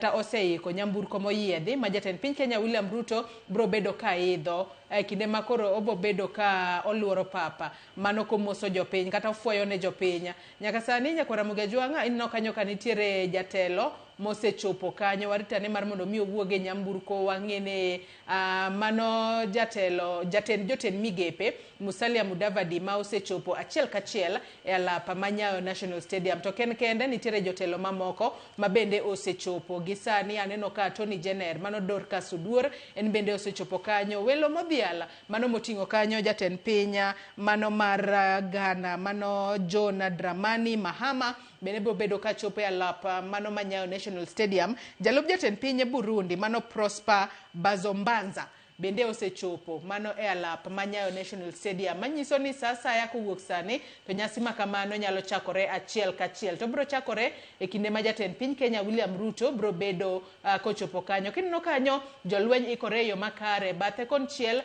ta oseiko nyamburko moyiedhi ma jatend piny Kenya William Ruto bro bedo ka idho kinde makoro obo bedo ka oluoro papa mano komoso jopiny kata ofuoyo ne jopiny. Nyaka sani nyakwara Muge Jwang'a inno kanyo ka nitiere jatelo mosechopo kanyo waritane mar mondo mi owuoge nyamburko wang'ene mano jatend migepe Musalia Mudavadi ma osechopo achiel kachiel e alapa ma Nyayo National Stadium. To kende nitiere jotelo mamoko ma bende osechopo. Gisani aneno ka Attorney General mano Dorcas Oduor en bende osechopo kanyo. Welo modhiala mano moting'o kanyo jatend pinya mano mar Ghana mano John Dramani Mahama bende bro bedo ka chopo e alapa mano ma Nyayo National Stadium. Jalup jatend piny Burundi mano Prosper Bazombanza bende osechopo mano e alap ma Nyayo National Stadium. Manyiso ni sasa ya kowuok sani to nyasi ma kamano nyalo chakore achiel kachiel. To bro chakore e kinde ma jatend piny Kenya William Ruto bro bedo kochopo kanyo. Kineno kanyo jolweny ikore yo makare bathe konchiel